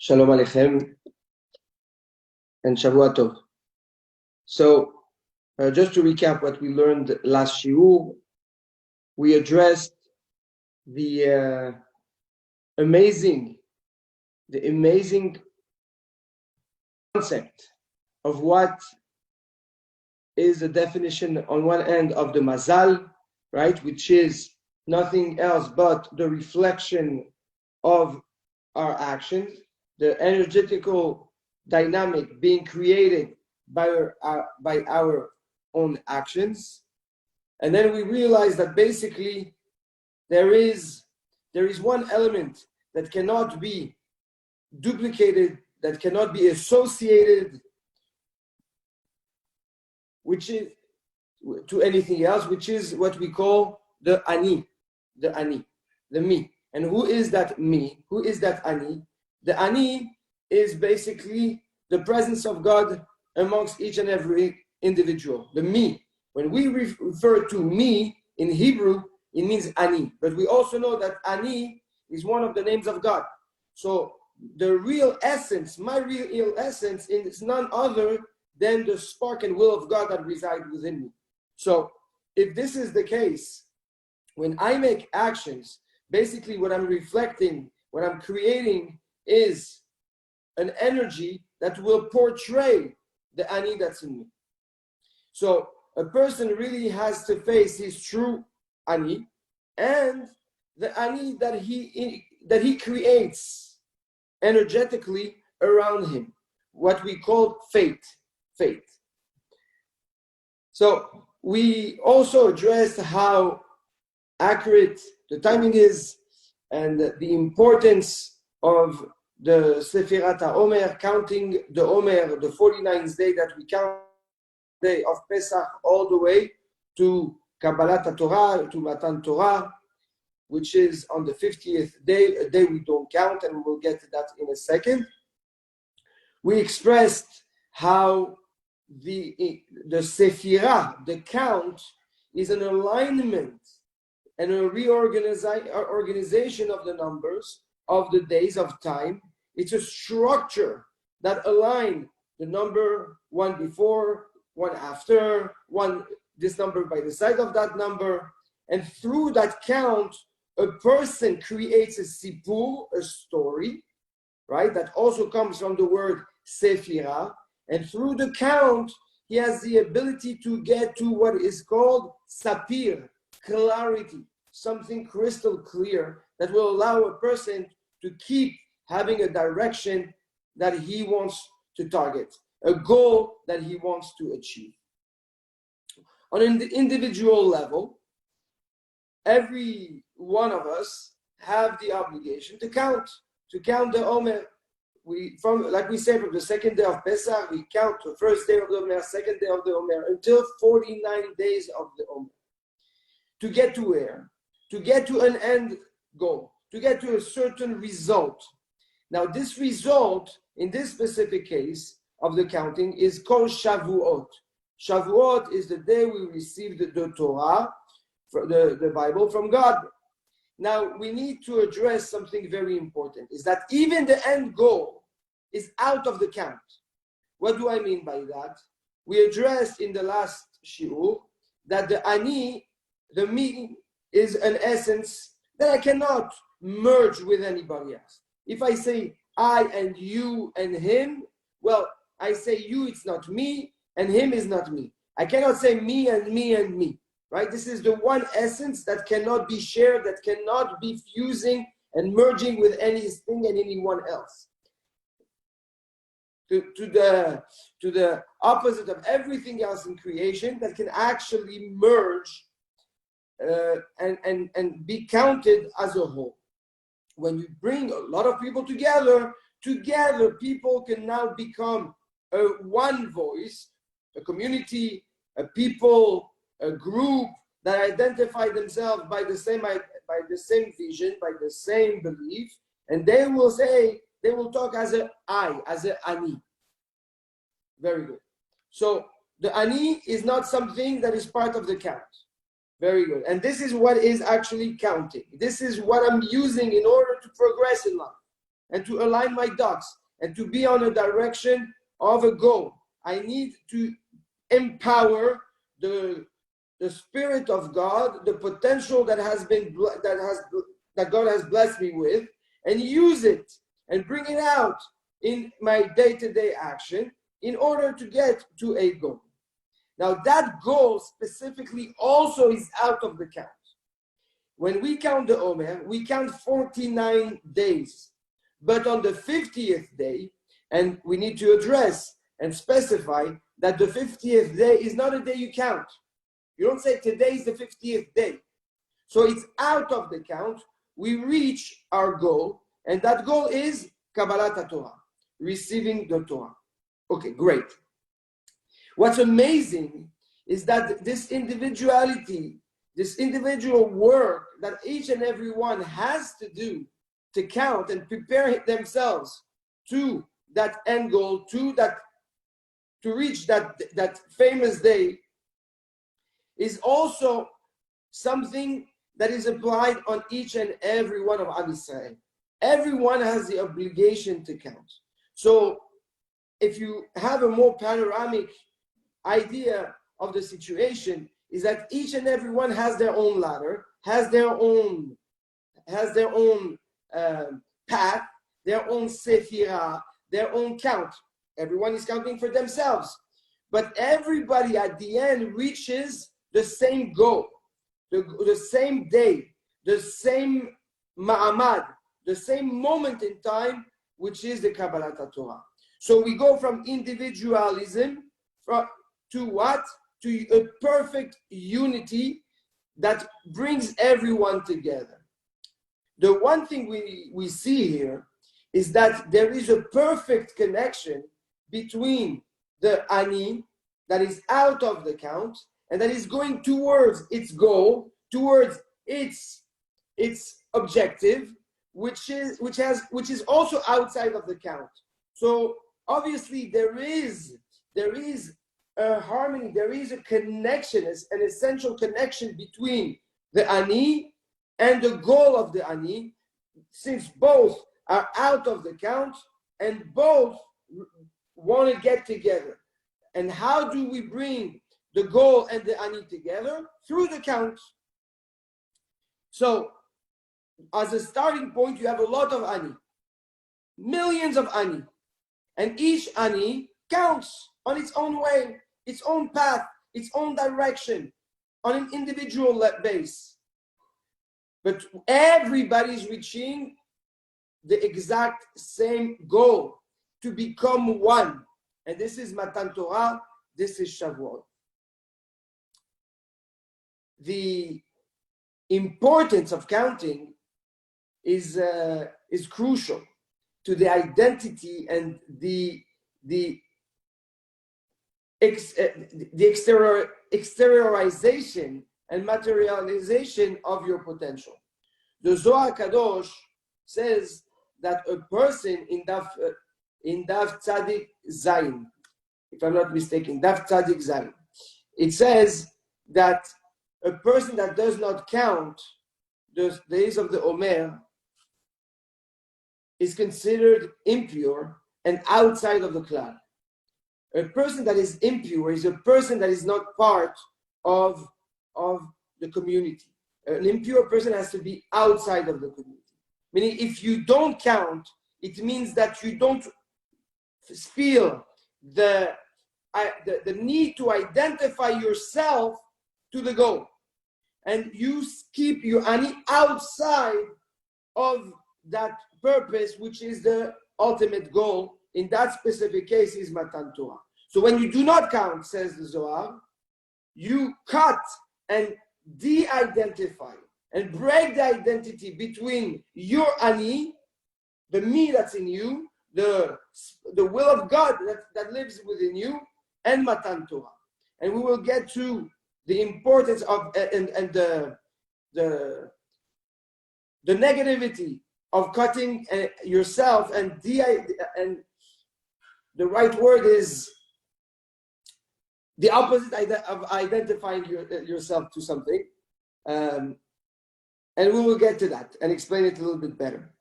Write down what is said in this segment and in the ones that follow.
Shalom Aleichem and Shavua Tov. So, just to recap what we learned last shiur, we addressed the amazing concept of what is the definition on one end of the mazal, right, which is nothing else but the reflection of our actions, the energetical dynamic being created by our own actions. And then we realize that basically there is one element that cannot be duplicated, that cannot be associated, which is to anything else, which is what we call the ani, the me. And who is that me? Who is that ani? The ani is basically the presence of God amongst each and every individual. The me. When we refer to me in Hebrew, it means ani. But we also know that ani is one of the names of God. So the real essence, my real essence, is none other than the spark and will of God that reside within me. So if this is the case, when I make actions, basically what I'm reflecting, what I'm creating is an energy that will portray the ani that's in me. So a person really has to face his true ani and the ani that he creates energetically around him, what we call faith. So we also addressed how accurate the timing is and the importance of the Sefirat HaOmer, counting the Omer, the 49th day that we count, day of Pesach, all the way to Kabbalat Torah, to Matan Torah, which is on the 50th day, a day we don't count, and we'll get to that in a second. We expressed how the Sefirah, the count, is an alignment and a reorganization of the numbers of the days of time. It's a structure that aligns the number one before, one after, one this number by the side of that number. And through that count, a person creates a sipur, a story, right? That also comes from the word Sefirah. And through the count, he has the ability to get to what is called sapir, clarity, something crystal clear that will allow a person to keep having a direction that he wants to target, a goal that he wants to achieve. On an individual level, every one of us have the obligation to count the Omer. Like we said, from the second day of Pesach, we count the first day of the Omer, second day of the Omer, until 49 days of the Omer. To get to where? To get to an end goal, to get to a certain result. Now, this result, in this specific case of the counting, is called Shavuot. Shavuot is the day we received the Torah, the Bible from God. Now, we need to address something very important, is that even the end goal is out of the count. What do I mean by that? We addressed in the last shiur that the ani, the me, is an essence that I cannot merge with anybody else. If I say I and you and him, well, I say you, it's not me, and him is not me. I cannot say me and me and me. Right? This is the one essence that cannot be shared, that cannot be fusing and merging with anything and anyone else. To the opposite of everything else in creation that can actually merge and be counted as a whole. When you bring a lot of people together people can now become one voice, a community, a people, a group that identify themselves by the same vision, by the same belief, and they will talk as an I, as an ani. Very good. So the ani is not something that is part of the count. Very good. And this is what is actually counting. This is what I'm using in order to progress in life. and to align my ducks and to be on a direction of a goal. I need to empower the Spirit of God, the potential that God has blessed me with, and use it and bring it out in my day-to-day action in order to get to a goal. Now that goal specifically also is out of the count. When we count the Omer, we count 49 days. But on the 50th day, and we need to address and specify that the 50th day is not a day you count. You don't say today is the 50th day. So it's out of the count. We reach our goal, and that goal is Kabbalat Torah, receiving the Torah. Okay, great. What's amazing is that this individuality, this individual work that each and every one has to do to count and prepare themselves to that end goal, to reach that famous day, is also something that is applied on each and every one of Am Yisrael. Everyone has the obligation to count. So if you have a more panoramic idea of the situation, is that each and every one has their own ladder, has their own path, their own sephira, their own count. Everyone is counting for themselves. But everybody at the end reaches the same goal, the same day, the same ma'amad, the same moment in time, which is the Kabbalat Torah. So we go from individualism to what? To a perfect unity that brings everyone together. The one thing we see here is that there is a perfect connection between the ani that is out of the count and that is going towards its goal, towards its objective, which is also outside of the count. So obviously there is a harmony, there is a connection, an essential connection between the ani and the goal of the ani, since both are out of the count and both want to get together. And how do we bring the goal and the ani together? Through the count. So as a starting point, you have a lot of ani, millions of ani, and each ani counts on its own way, its own path, its own direction, on an individual base. But everybody is reaching the exact same goal, to become one. And this is Matan Torah, this is Shavuot. The importance of counting is crucial to the identity and the exteriorization and materialization of your potential. The Zohar Kadosh says that a person in Daf Tzadik Zayin, if I'm not mistaken, Daf Tzadik Zayin, it says that a person that does not count the days of the Omer is considered impure and outside of the klal. A person that is impure is a person that is not part of the community. An impure person has to be outside of the community. Meaning, if you don't count, it means that you don't feel the need to identify yourself to the goal. And you keep your ani outside of that purpose, which is the ultimate goal. In that specific case is Matan Torah. So when you do not count, says the Zohar, you cut and de-identify and break the identity between your ani, the me that's in you, the will of God that lives within you, and Matan Torah. And we will get to the importance of and the negativity of cutting yourself, and the right word is the opposite of identifying yourself to something. And we will get to that and explain it a little bit better.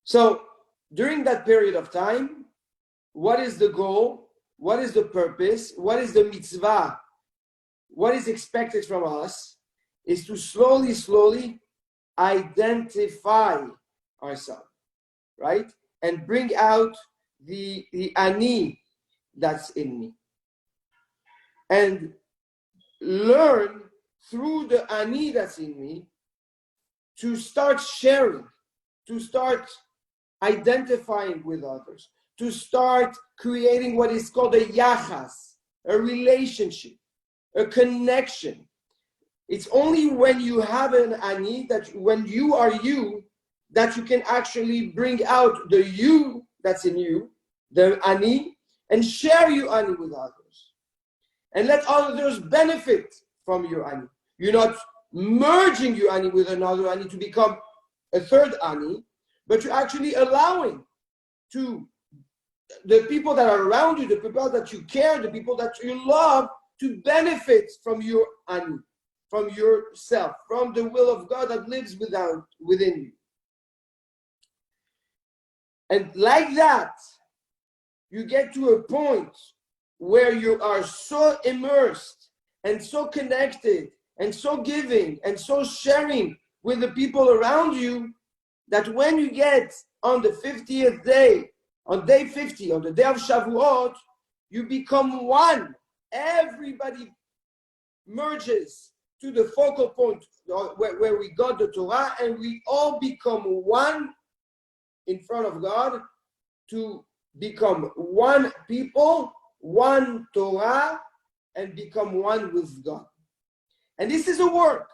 So during that period of time, what is the goal? What is the purpose? What is the mitzvah? What is expected from us is to slowly identify ourselves, right? And bring out the ani that's in me. And learn through the ani that's in me to start sharing, to start identifying with others, to start creating what is called a yachas, a relationship, a connection. It's only when you have an ani, that when you are you, that you can actually bring out the you that's in you, the ani, and share your ani with others. And let others benefit from your ani. You're not merging your ani with another ani to become a third ani, but you're actually allowing to the people that are around you, the people that you care, the people that you love, to benefit from your ani, from yourself, from the will of God that lives within you. And like that, you get to a point where you are so immersed and so connected and so giving and so sharing with the people around you, that when you get on the 50th day, on day 50, on the day of Shavuot, you become one. Everybody merges to the focal point where we got the Torah, and we all become one in front of God to become one people, one Torah, and become one with God. And this is a work.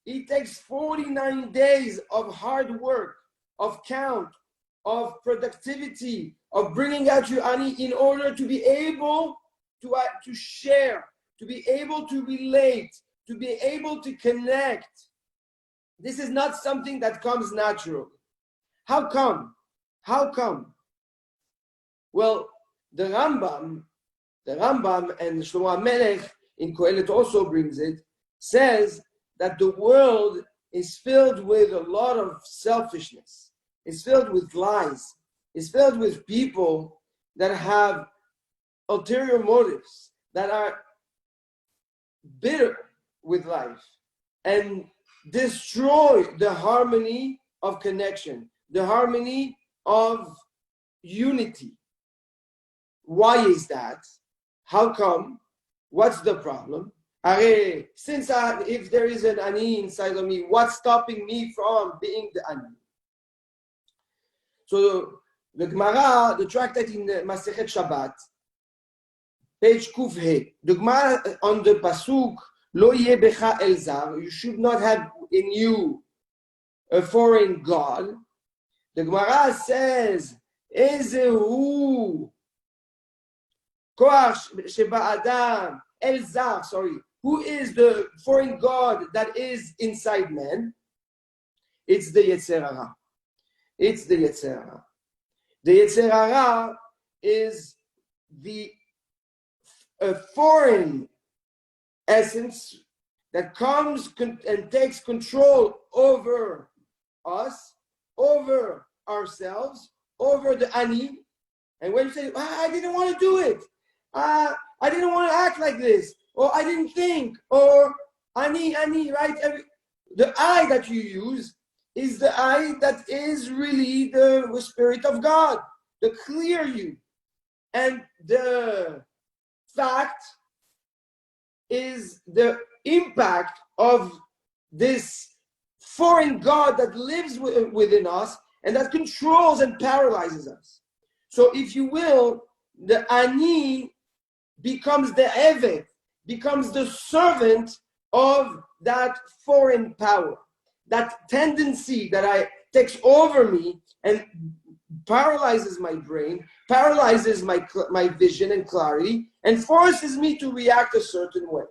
It takes 49 days of hard work, of count, of productivity, of bringing out your ani in order to be able to share, to be able to relate, to be able to connect. This is not something that comes natural. How come? How come? Well, the Rambam and Shlomo HaMelech in Kohelet also brings it, says that the world is filled with a lot of selfishness. It's filled with lies. It's filled with people that have ulterior motives, that are bitter with life and destroy the harmony of connection, the harmony of unity. Why is that? How come? What's the problem? Since if there is an ani inside of me, what's stopping me from being the ani? So the Gemara, the tractate in Masechet Shabbat, page Kuf He, the Gemara on the pasuk Lo yeh becha el zar, you should not have in you a foreign god. The Gemara says, Ezehu koach sheba'adam el zar, sorry. Who is the foreign god that is inside man? It's the Yetzer Hara. It's the Yetzer Hara. The Yetzer Hara is a foreign essence that comes and takes control over us, over ourselves, over the ani. And when you say, I didn't want to do it, I didn't want to act like this, or I didn't think, or ani, right? The I that you use is the I that is really the Spirit of God, the clear you. And the fact is the impact of this foreign God that lives within us and that controls and paralyzes us. So if you will, the ani becomes the eved, becomes the servant of that foreign power, that tendency that takes over me and paralyzes my brain, paralyzes my vision and clarity, and forces me to react a certain way.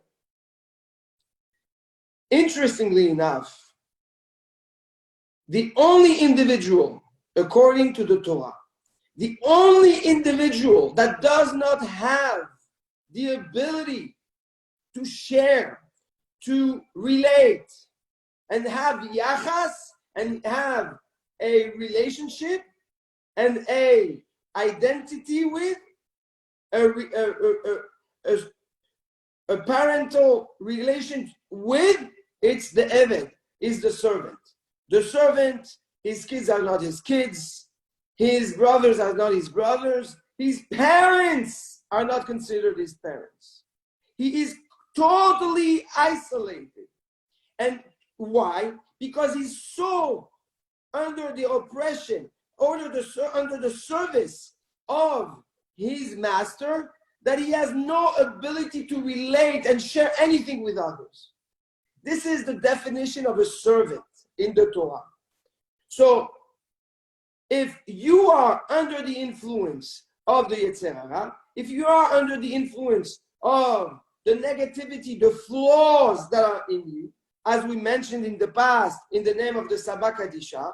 Interestingly enough, the only individual, according to the Torah, the only individual that does not have the ability to share, to relate, and have yachas, and have a relationship, and a identity with, a parental relation with, it's the Eved, is the servant. The servant, his kids are not his kids, his brothers are not his brothers, his parents are not considered his parents. He is totally isolated. And why? Because he's so under the oppression, under the service of his master, that he has no ability to relate and share anything with others. This is the definition of a servant in the Torah. So, if you are under the influence of the Yetzer Hara, if you are under the influence of the negativity, the flaws that are in you, as we mentioned in the past, in the name of the Sabah Kadisha,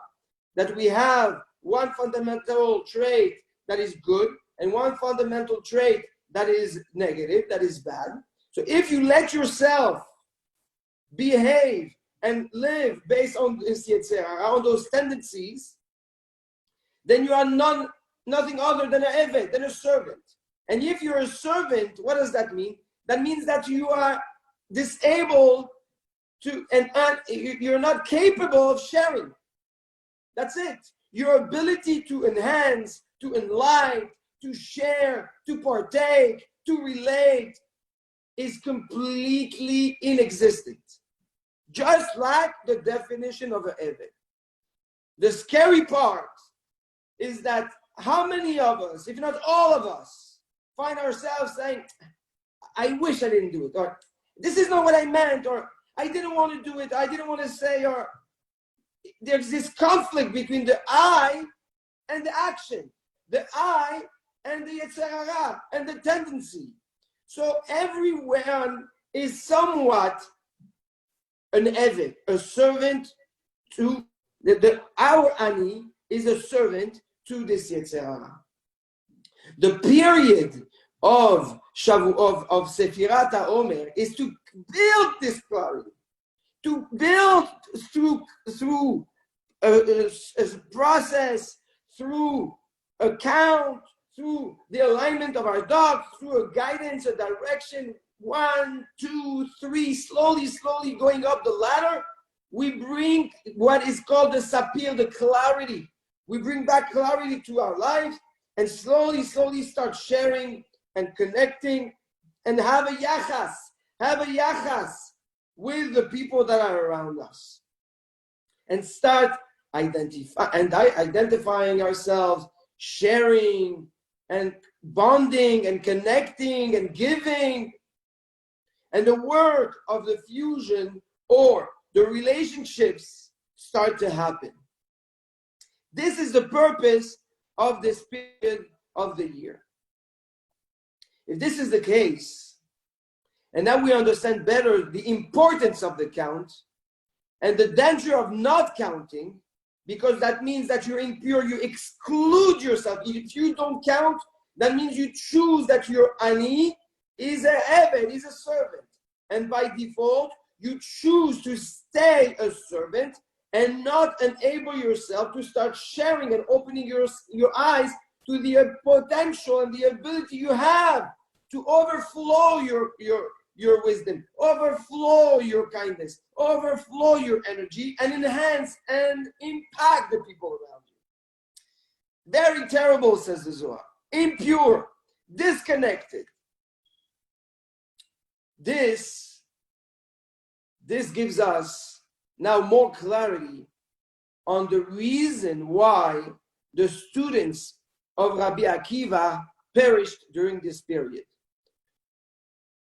that we have one fundamental trait that is good and one fundamental trait that is negative, that is bad. So if you let yourself behave and live based on this Yetzer Hara, on those tendencies, then you are nothing other than an Eved, than a servant. And if you're a servant, what does that mean? That means that you are disabled to, and you're not capable of sharing. That's it. Your ability to enhance, to enlighten, to share, to partake, to relate is completely inexistent. Just like the definition of an Eved. The scary part is that how many of us, if not all of us, find ourselves saying, I wish I didn't do it, or this is not what I meant, or I didn't want to do it, I didn't want to say, or there's this conflict between the I and the action, the I and the Yetzer Hara and the tendency. So everyone is somewhat an Eved, a servant to our Ani is a servant to this Yetzer Hara. The period of Sefirat HaOmer is to build this clarity, to build through a process, through a count, through the alignment of our dogs, through a guidance, a direction, 1, 2, 3, slowly going up the ladder, we bring what is called the sapir, the clarity. We bring back clarity to our lives and slowly start sharing and connecting and have a yachas with the people that are around us. And start identifying ourselves, sharing and bonding and connecting and giving. And the work of the fusion or the relationships start to happen. This is the purpose of this period of the year. If this is the case, and now we understand better the importance of the count and the danger of not counting, because that means that you're impure, you exclude yourself. If you don't count, that means you choose that your ani is a Eved, is a servant. And by default, you choose to stay a servant and not enable yourself to start sharing and opening your eyes to the potential and the ability you have to overflow your wisdom, overflow your kindness, overflow your energy, and enhance and impact the people around you. Very terrible, says the Zohar. Impure, disconnected. This gives us now more clarity on the reason why the students of Rabbi Akiva perished during this period.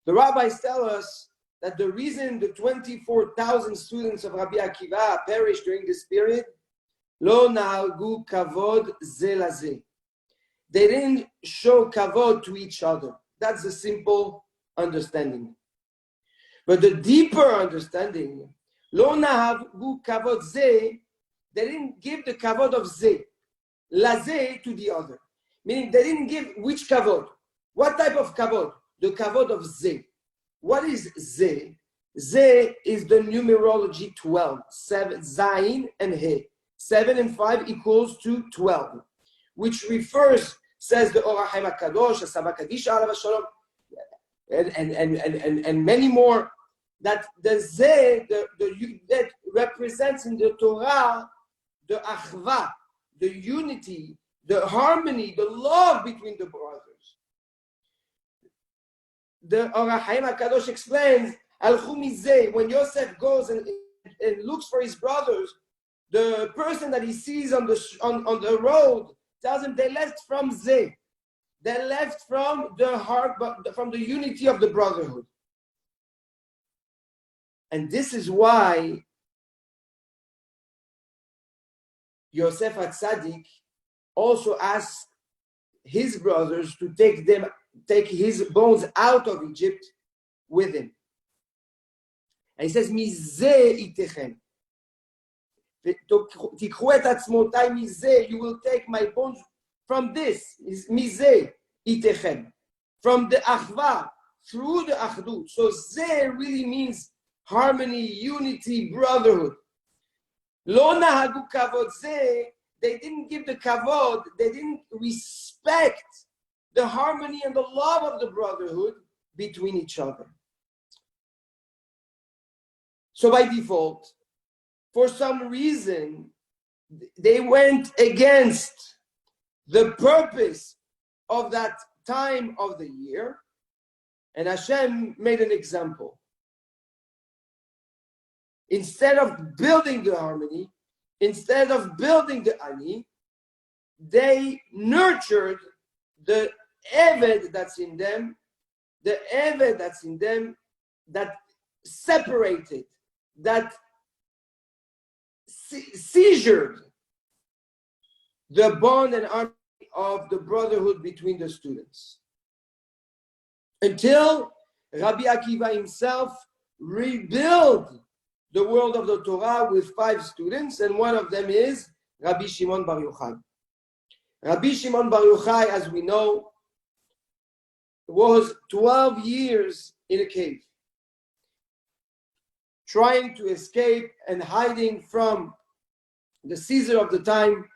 The rabbis tell us that the reason the 24,000 students of Rabbi Akiva perished during this period, lo nahagu kavod ze laze. They didn't show kavod to each other. That's the simple understanding. But the deeper understanding, lo nahagu kavod ze, they didn't give the kavod of ze, laze, to the other. Meaning they didn't give which kavod. What type of kavod? The kavod of ze. What is ze? Ze is the numerology 12. 7, zayin and he. 7 and 5 equals to 12. which refers, says the Or HaChaim HaKadosh, Saba Kadisha Alav Shalom, and many more, that the Zeh, that represents in the Torah the Achva, the unity, the harmony, the love between the brothers. The Or HaChaim HaKadosh explains, Alchu Mizeh, when Yosef goes and looks for his brothers, the person that he sees on the road tells him they left from Zeh. They left from the heart, from the unity of the brotherhood. And this is why Yosef HaTzadik also asked his brothers to take his bones out of Egypt with him. And he says, Mizeh itechem. Tikhu et atzmotai mizeh, you will take my bones from this. Mizeh itechem. From the achva, through the achdut. So zeh really means harmony, unity, brotherhood. Lo nahagu kavod zeh, they didn't give the kavod, they didn't respect the harmony and the love of the brotherhood between each other. So by default, for some reason, they went against the purpose of that time of the year, and Hashem made an example. Instead of building the harmony, instead of building the ani, they nurtured the eved that's in them, that separated, that seizured the bond and harmony of the brotherhood between the students. Until Rabbi Akiva himself rebuilt the world of the Torah with 5 students, and one of them is Rabbi Shimon Bar Yochai. Rabbi Shimon Bar Yochai, as we know, was 12 years in a cave, trying to escape and hiding from the Caesar of the time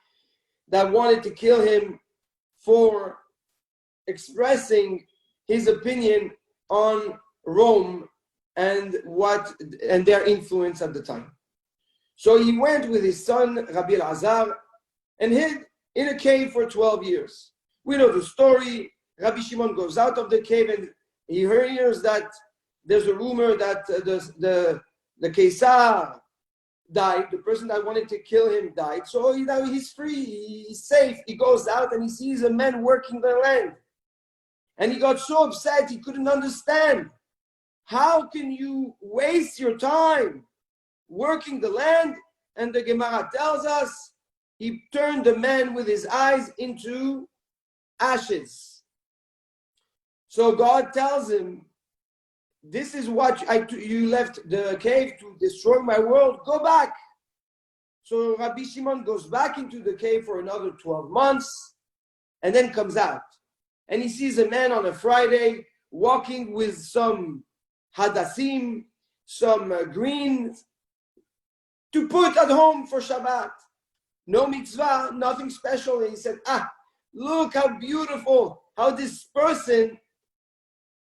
that wanted to kill him for expressing his opinion on Rome and their influence at the time. So he went with his son Rabbi Elazar and hid in a cave for 12 years. We know the story. Rabbi Shimon goes out of the cave and he hears that there's a rumor that the Caesar died, the person that wanted to kill him died. So he's free, he's safe. He goes out and he sees a man working the land. And he got so upset he couldn't understand. How can you waste your time working the land? And the Gemara tells us he turned the man with his eyes into ashes. So God tells him, this is what you left the cave to destroy my world. Go back. So Rabbi Shimon goes back into the cave for another 12 months and then comes out. And he sees a man on a Friday walking with some hadassim, some greens to put at home for Shabbat. No mitzvah, nothing special. And he said, look how beautiful, how this person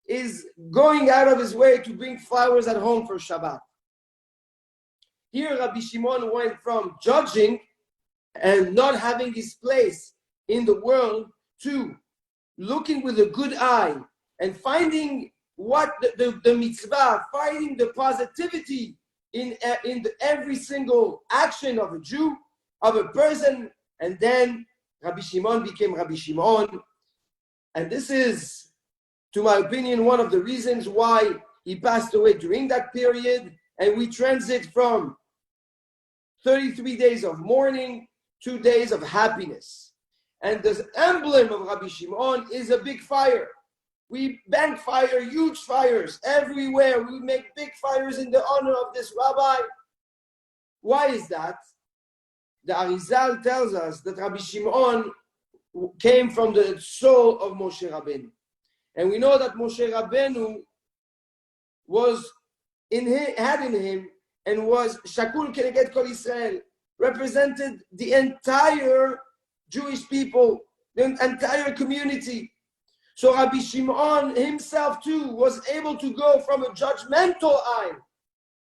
is going out of his way to bring flowers at home for Shabbat. Here Rabbi Shimon went from judging and not having his place in the world to looking with a good eye and finding what the mitzvah, finding the positivity in every single action of a Jew, of a person. And then Rabbi Shimon became Rabbi Shimon. And this is, to my opinion, one of the reasons why he passed away during that period. And we transit from 33 days of mourning, 2 days of happiness. And the emblem of Rabbi Shimon is a big fire. We bank fire, huge fires everywhere. We make big fires in the honor of this rabbi. Why is that? The Arizal tells us that Rabbi Shimon came from the soul of Moshe Rabbeinu. And we know that Moshe Rabbeinu had in him and was Shakul Keneged Kol Israel, represented the entire Jewish people, the entire community. So Rabbi Shimon himself too was able to go from a judgmental eye,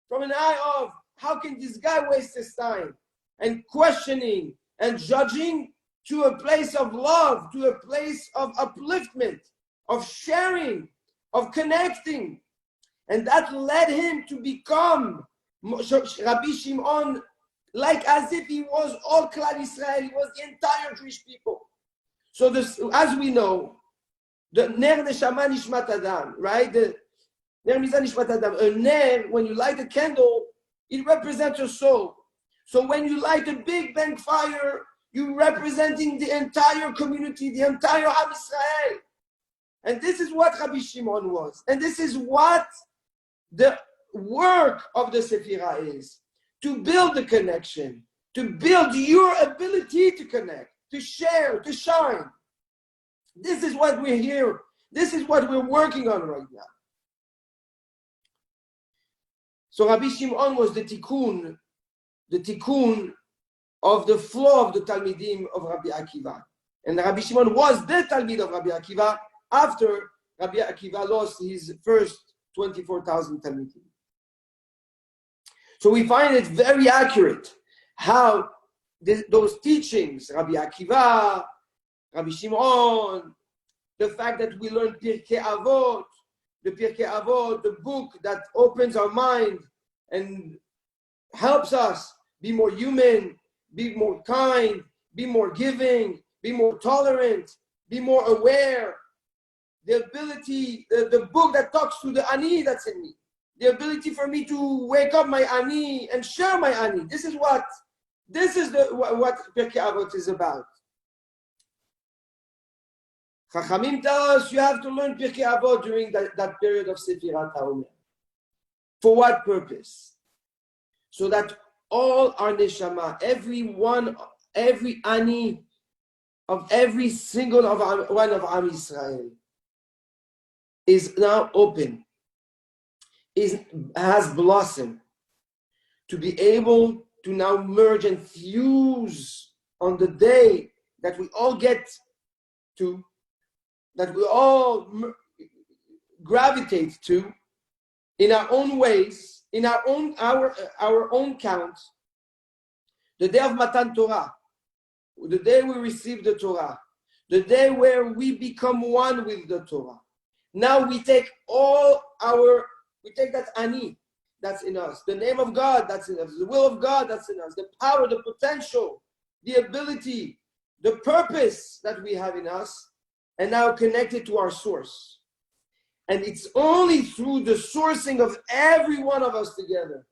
from an eye of how can this guy waste his time, and questioning and judging, to a place of love, to a place of upliftment, of sharing, of connecting. And that led him to become Rabbi Shimon, like as if he was all Klal Israel, he was the entire Jewish people. So this, as we know, the Ner Neshama Nishmat Adam, right? The Ner Mizan Nishmat Adam. A Ner, when you light a candle, it represents your soul. So when you light a big bang fire, you're representing the entire community, the entire Am Israel. And this is what Rabbi Shimon was. And this is what the work of the Sefirah is. To build the connection, to build your ability to connect, to share, to shine. This is what we're here. This is what we're working on right now. So Rabbi Shimon was the tikkun of the flow of the Talmidim of Rabbi Akiva. And Rabbi Shimon was the Talmid of Rabbi Akiva after Rabbi Akiva lost his first 24,000 Talmidim. So we find it very accurate how those teachings, Rabbi Akiva, Rabbi Shimon, the fact that we learn Pirkei Avot, the book that opens our mind and helps us be more human, be more kind, be more giving, be more tolerant, be more aware. The ability, the book that talks to the ani that's in me. The ability for me to wake up my ani and share my ani. This is what Pirkei Avot is about. Chachamim tell us you have to learn Pirkei Avot during that period of Sefirat HaOmer. For what purpose? So that all our neshama, every ani of every single one of Am Yisrael is now open, has blossomed, to be able to now merge and fuse on the day that we all get to, that we all gravitate to, in our own ways, in our own count, the day of Matan Torah, the day we receive the Torah, the day where we become one with the Torah. Now we take that ani that's in us, the name of God that's in us, the will of God that's in us, the power, the potential, the ability, the purpose that we have in us, and now connect it to our source. And it's only through the sourcing of every one of us together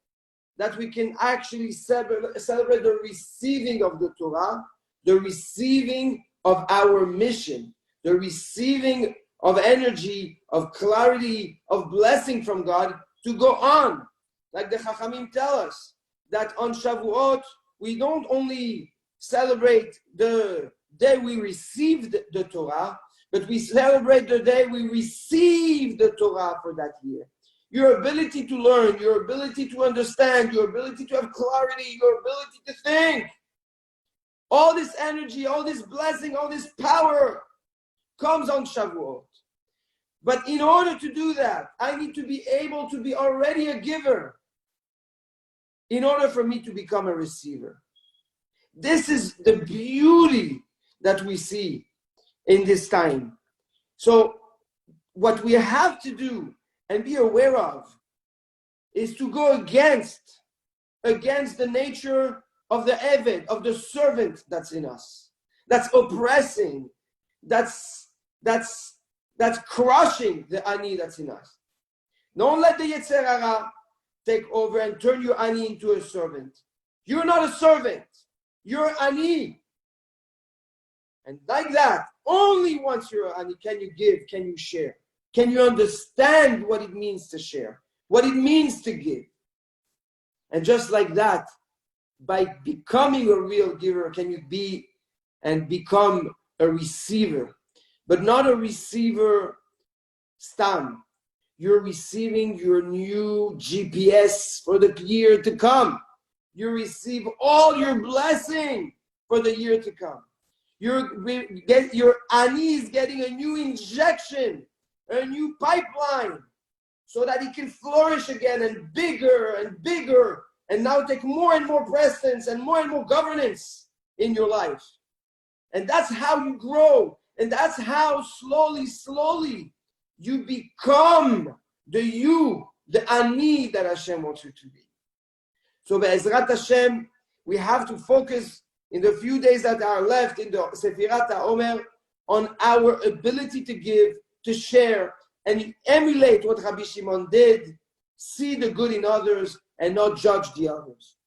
that we can actually celebrate the receiving of the Torah, the receiving of our mission, the receiving of energy, of clarity, of blessing from God to go on. Like the Chachamim tell us, that on Shavuot, we don't only celebrate the day we received the Torah, but we celebrate the day we receive the Torah for that year. Your ability to learn, your ability to understand, your ability to have clarity, your ability to think. All this energy, all this blessing, all this power comes on Shavuot. But in order to do that, I need to be able to be already a giver in order for me to become a receiver. This is the beauty that we see in this time. So what we have to do and be aware of is to go against the nature of the Eved, of the servant that's in us, that's oppressing, that's crushing the ani that's in us. Don't let the Yetzer Hara take over and turn your ani into a servant. You're not a servant. You're ani. And like that, only once you're ani can you give, can you share, can you understand what it means to share, what it means to give. And just like that, by becoming a real giver, can you be and become a receiver. But not a receiver stam. You're receiving your new GPS for the year to come. You receive all your blessing for the year to come. your ani is getting a new injection, a new pipeline, so that it can flourish again and bigger, and now take more and more presence and more governance in your life. And that's how you grow. And that's how slowly you become the ani that Hashem wants you to be. So Be'ezrat Hashem, we have to focus in the few days that are left in the Sefirat HaOmer on our ability to give, to share, and emulate what Rabbi Shimon did, see the good in others and not judge the others.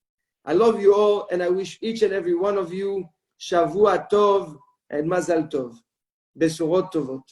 I love you all, and I wish each and every one of you Shavua Tov and Mazal Tov. Besurot Tovot.